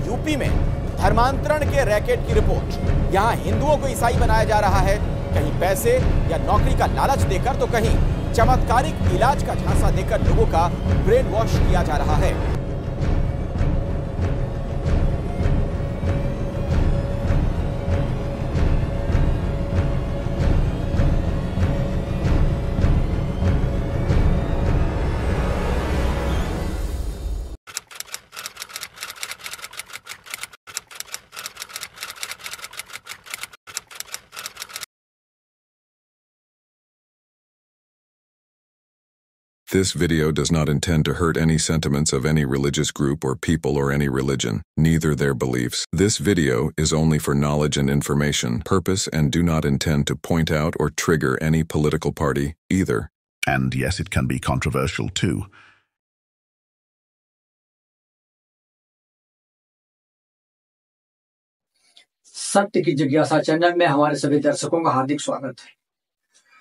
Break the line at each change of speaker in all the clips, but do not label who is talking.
UP में धर्मांतरण के रैकेट की रिपोर्ट। यहां हिंदुओं को ईसाई बनाया जा रहा है, कहीं पैसे या नौकरी का लालच देकर तो कहीं चमत्कारिक इलाज का झांसा देकर लोगों का ब्रेन वॉश किया जा रहा है।
This video does not intend to hurt any sentiments of any religious group or people or any religion, neither their beliefs. This video is only for knowledge and information purpose and do not intend to point out or trigger any political party either.
And yes, it can be controversial too.
सत्य की जिज्ञासा channel में हमारे सभी दर्शकों का हार्दिक स्वागत है।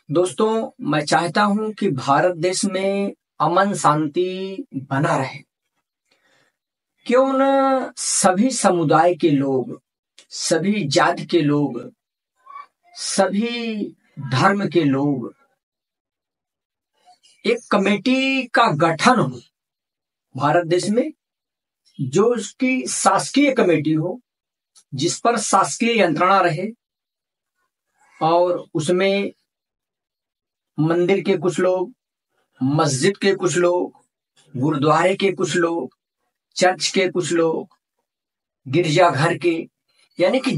दोस्तों, मैं चाहता हूं कि भारत देश में अमन शांति बना रहे। क्यों न सभी समुदाय के लोग, सभी जाति के लोग, सभी धर्म के लोग एक कमेटी का गठन हो भारत देश में, जो उसकी शासकीय कमेटी हो, जिस पर शासकीय यंत्रणा रहे और उसमें मंदिर के कुछ लोग, मस्जिद के कुछ लोग, गुरुद्वारे के कुछ लोग, चर्च के कुछ लोग, गिरजाघर के, यानी कि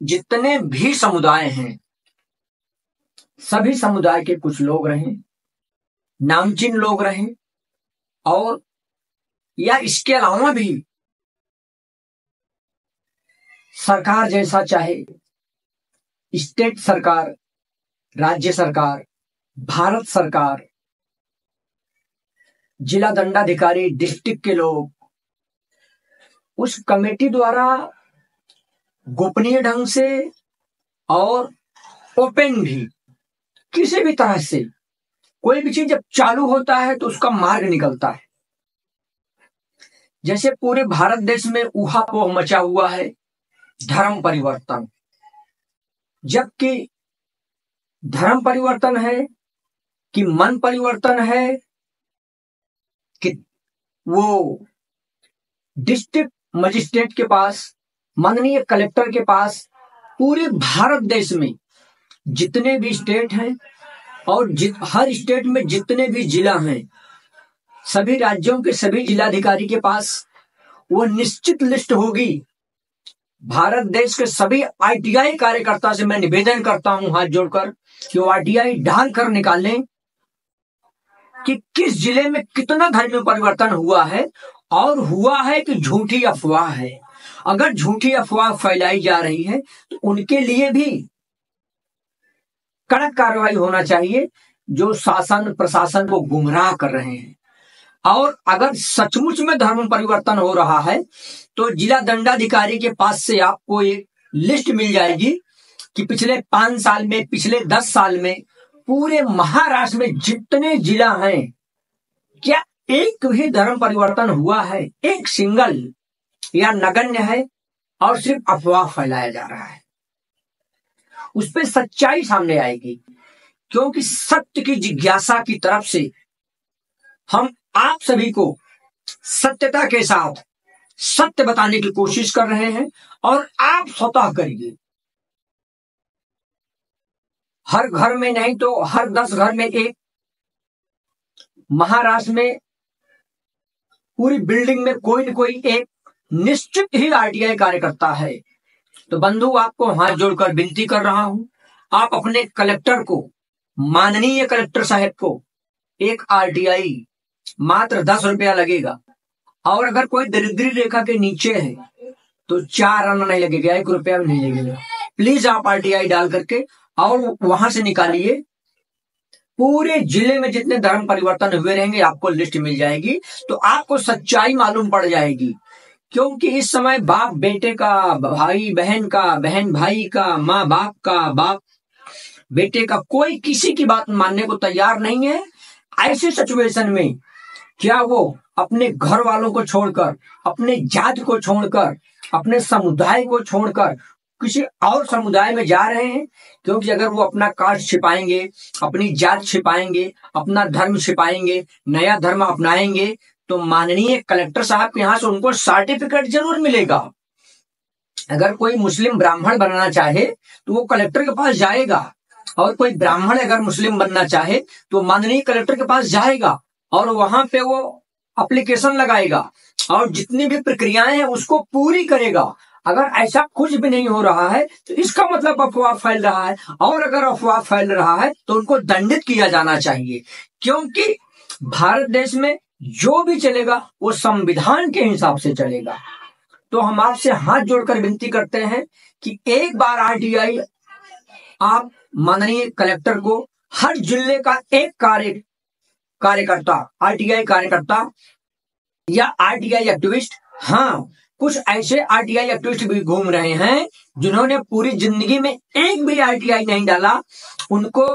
जितने भी समुदाय हैं, सभी समुदाय के कुछ लोग रहें, नामचीन लोग रहें, और या इसके अलावा भी सरकार जैसा चाहे, स्टेट सरकार, राज्य सरकार, भारत सरकार, जिला दंडाधिकारी, डिस्ट्रिक्ट के लोग उस कमेटी द्वारा गोपनीय ढंग से और ओपन भी, किसी भी तरह से कोई भी चीज जब चालू होता है तो उसका मार्ग निकलता है। जैसे पूरे भारत देश में ऊहापोह मचा हुआ है धर्म परिवर्तन, जबकि धर्म परिवर्तन है कि मन परिवर्तन है कि वो डिस्ट्रिक्ट मजिस्ट्रेट के पास, माननीय कलेक्टर के पास, पूरे भारत देश में जितने भी स्टेट हैं और हर स्टेट में जितने भी जिला हैं, सभी राज्यों के सभी जिलाधिकारी के पास वो निश्चित लिस्ट होगी। भारत देश के सभी आरटीआई कार्यकर्ता से मैं निवेदन करता हूं हाथ जोड़कर कि वो आरटीआई डाल कर निकालें कि किस जिले में कितना धर्म परिवर्तन हुआ है, और हुआ है कि झूठी अफवाह है। अगर झूठी अफवाह फैलाई जा रही है तो उनके लिए भी कड़क कार्रवाई होना चाहिए, जो शासन प्रशासन को गुमराह कर रहे हैं। और अगर सचमुच में धर्म परिवर्तन हो रहा है तो जिला दंडाधिकारी के पास से आपको एक लिस्ट मिल जाएगी कि पिछले 5 साल में, पिछले 10 साल में पूरे महाराष्ट्र में जितने जिला हैं, क्या एक भी धर्म परिवर्तन हुआ है? एक सिंगल या नगण्य है, और सिर्फ अफवाह फैलाया जा रहा है। उस पर सच्चाई सामने आएगी, क्योंकि सत्य की जिज्ञासा की तरफ से हम आप सभी को सत्यता के साथ सत्य बताने की कोशिश कर रहे हैं, और आप स्वतः करिए। हर घर में नहीं तो हर 10 घर में एक, महाराष्ट्र में पूरी बिल्डिंग में कोई न कोई एक निश्चित ही आरटीआई कार्यकर्ता है। तो बंधु, आपको हाथ जोड़कर विनती कर रहा हूं, आप अपने कलेक्टर को, माननीय कलेक्टर साहब को, एक आरटीआई मात्र 10 रुपया लगेगा, और अगर कोई दरिद्री रेखा के नीचे है तो 4 आना नहीं लगेगा, 1 रुपया भी नहीं लगेगा। प्लीज आप आरटीआई डाल करके और वहां से निकालिए। पूरे जिले में जितने धर्म परिवर्तन हुए रहेंगे आपको लिस्ट मिल जाएगी, तो आपको सच्चाई मालूम पड़ जाएगी। क्योंकि इस समय बाप बेटे का, भाई बहन का, बहन भाई का, माँ बाप का, बाप बेटे का, कोई किसी की बात मानने को तैयार नहीं है। ऐसे सिचुएशन में क्या वो अपने घर वालों को छोड़कर, अपने जाति को छोड़कर, अपने समुदाय को छोड़कर किसी और समुदाय में जा रहे हैं, क्योंकि अगर वो अपना कास्ट छिपाएंगे, अपनी जात छिपाएंगे, अपना धर्म छिपाएंगे, नया धर्म अपनाएंगे, तो माननीय कलेक्टर साहब के यहाँ से उनको सर्टिफिकेट जरूर मिलेगा। अगर कोई मुस्लिम ब्राह्मण बनना चाहे तो वो कलेक्टर के पास जाएगा, और कोई ब्राह्मण अगर मुस्लिम बनना चाहे तो माननीय कलेक्टर के पास जाएगा और वहां पे वो एप्लीकेशन लगाएगा और जितनी भी प्रक्रियाएं हैं उसको पूरी करेगा। अगर ऐसा कुछ भी नहीं हो रहा है तो इसका मतलब अफवाह फैल रहा है, और अगर अफवाह फैल रहा है तो उनको दंडित किया जाना चाहिए, क्योंकि भारत देश में जो भी चलेगा वो संविधान के हिसाब से चलेगा। तो हम आपसे हाथ जोड़कर विनती करते हैं कि एक बार आरटीआई आप माननीय कलेक्टर को हर जिले का एक कार्यकर्ता, आरटीआई कार्यकर्ता या आरटीआई एक्टिविस्ट, हाँ कुछ ऐसे आरटीआई एक्टिविस्ट भी घूम रहे हैं जिन्होंने पूरी जिंदगी में एक भी आरटीआई नहीं डाला, उनको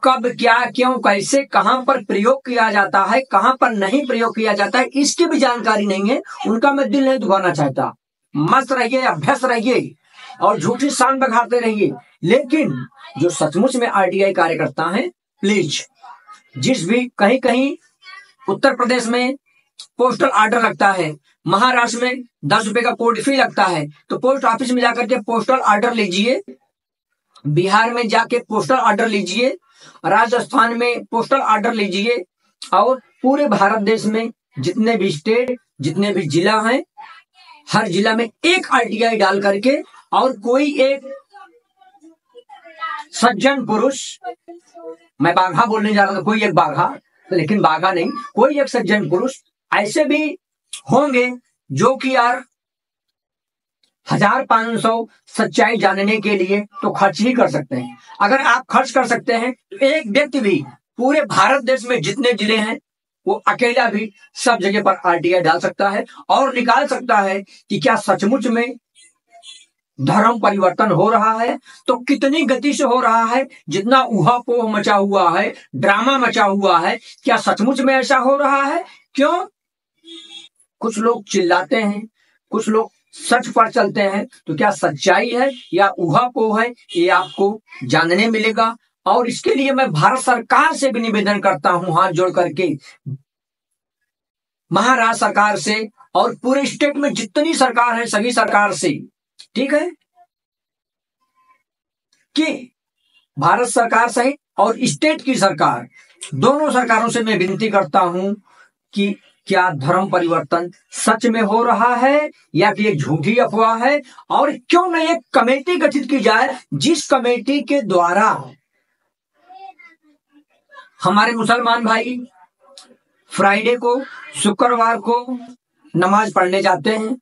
कब क्या क्यों कैसे कहां पर प्रयोग किया जाता है, कहां पर नहीं प्रयोग किया जाता है, इसकी भी जानकारी नहीं है। उनका मैं दिल नहीं दुखाना चाहता। मस्त रहिए, अभ्यस्त रहिए और झूठी शान बघाते रहिए, लेकिन जो सचमुच में आरटीआई कार्यकर्ता हैं, प्लीज जिस भी कहीं उत्तर प्रदेश में पोस्टल ऑर्डर लगता है, महाराष्ट्र में 10 रुपए का पोर्ट फी लगता है, तो पोस्ट ऑफिस में जाकर के पोस्टल ऑर्डर लीजिए, बिहार में जाके पोस्टल ऑर्डर लीजिए, राजस्थान में पोस्टल ऑर्डर लीजिए, और पूरे भारत देश में जितने भी स्टेट, जितने भी जिला हैं, हर जिला में एक आरटीआई डाल करके, और कोई एक सज्जन पुरुष, मैं बाघा बोलने जा रहा था, कोई एक बाघा, लेकिन बाघा नहीं, कोई एक सज्जन पुरुष ऐसे भी होंगे जो कि यार 1500 सच्चाई जानने के लिए तो खर्च ही कर सकते हैं। अगर आप खर्च कर सकते हैं तो एक व्यक्ति भी पूरे भारत देश में जितने जिले हैं वो अकेला भी सब जगह पर आरटीआई डाल सकता है और निकाल सकता है कि क्या सचमुच में धर्म परिवर्तन हो रहा है, तो कितनी गति से हो रहा है। जितना ऊहापोह मचा हुआ है, ड्रामा मचा हुआ है, क्या सचमुच में ऐसा हो रहा है? क्यों? कुछ लोग चिल्लाते हैं, कुछ लोग सच पर चलते हैं, तो क्या सच्चाई है या ऊहापोह है, ये आपको जानने मिलेगा। और इसके लिए मैं भारत सरकार से भी निवेदन करता हूं, हाथ जोड़ करके, महाराष्ट्र सरकार से और पूरे स्टेट में जितनी सरकार है सभी सरकार से, ठीक है, कि भारत सरकार सहित और स्टेट की सरकार, दोनों सरकारों से मैं विनती करता हूं कि क्या धर्म परिवर्तन सच में हो रहा है या कि एक झूठी अफवाह है, और क्यों न एक कमेटी गठित की जाए जिस कमेटी के द्वारा हमारे मुसलमान भाई फ्राइडे को, शुक्रवार को नमाज पढ़ने जाते हैं,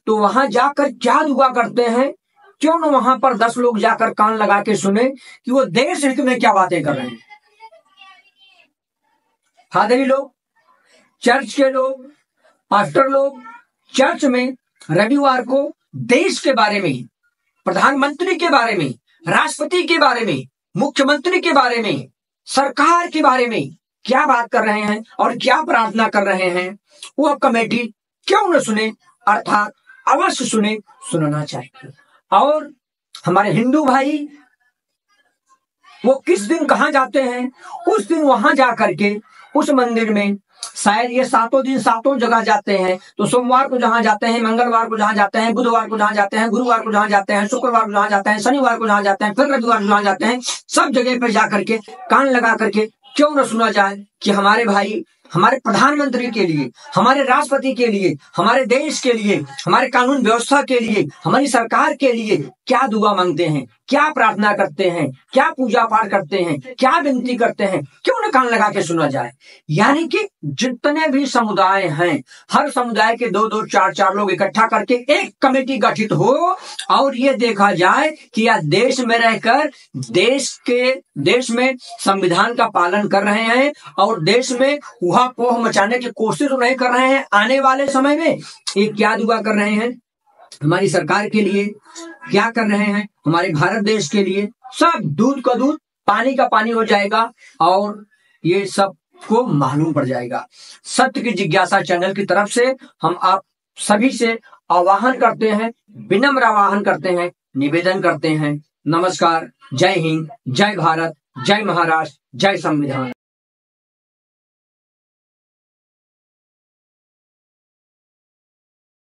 तो वहां जाकर क्या दुआ करते हैं, क्यों न वहां पर 10 लोग जाकर कान लगा के सुने कि वो देश हित में क्या बातें कर रहे हैं। फादरी लोग, चर्च के लोग, पास्टर लोग चर्च में रविवार को देश के बारे में, प्रधानमंत्री के बारे में, राष्ट्रपति के बारे में, मुख्यमंत्री के बारे में, सरकार के बारे में क्या बात कर रहे हैं और क्या प्रार्थना कर रहे हैं, वह कमेटी क्यों न सुने, अर्थात अवश्य सुने, सुनना चाहिए। और हमारे हिंदू भाई वो किस दिन कहां जाते हैं, उस दिन वहां जाकर के उस मंदिर में, शायद ये 7 दिन 7 जगह जाते हैं, तो सोमवार को जहां जाते हैं, मंगलवार को जहां जाते हैं, बुधवार को जहां जाते हैं, गुरुवार को जहां जाते हैं, शुक्रवार को जहां जाते हैं, शनिवार को जहां जाते हैं, फिर रविवार को जहां जाते हैं, सब जगह पर जाकर के कान लगा करके क्यों न सुना जाए कि हमारे भाई हमारे प्रधानमंत्री के लिए, हमारे राष्ट्रपति के लिए, हमारे देश के लिए, हमारे कानून व्यवस्था के लिए, हमारी सरकार के लिए क्या दुआ मांगते हैं, क्या प्रार्थना करते हैं, क्या पूजा पाठ करते हैं, क्या विनती करते हैं, क्यों न कान लगा के सुना जाए। यानी कि जितने भी समुदाय हैं, हर समुदाय के 2-2, 4-4 लोग इकट्ठा करके एक कमेटी गठित हो और ये देखा जाए कि यह देश में रहकर देश में संविधान का पालन कर रहे हैं और देश में ऊहापोह मचाने की कोशिश तो नहीं कर रहे हैं। आने वाले समय में ये क्या दुआ कर रहे हैं, हमारी सरकार के लिए क्या कर रहे हैं, हमारे भारत देश के लिए, सब दूध का दूध पानी का पानी हो जाएगा और ये सब को मालूम पड़ जाएगा। सत्य की जिज्ञासा चैनल की तरफ से हम आप सभी से आह्वान करते हैं, विनम्र आह्वान करते हैं, निवेदन करते हैं। नमस्कार, जय हिंद, जय भारत, जय महाराष्ट्र, जय संविधान।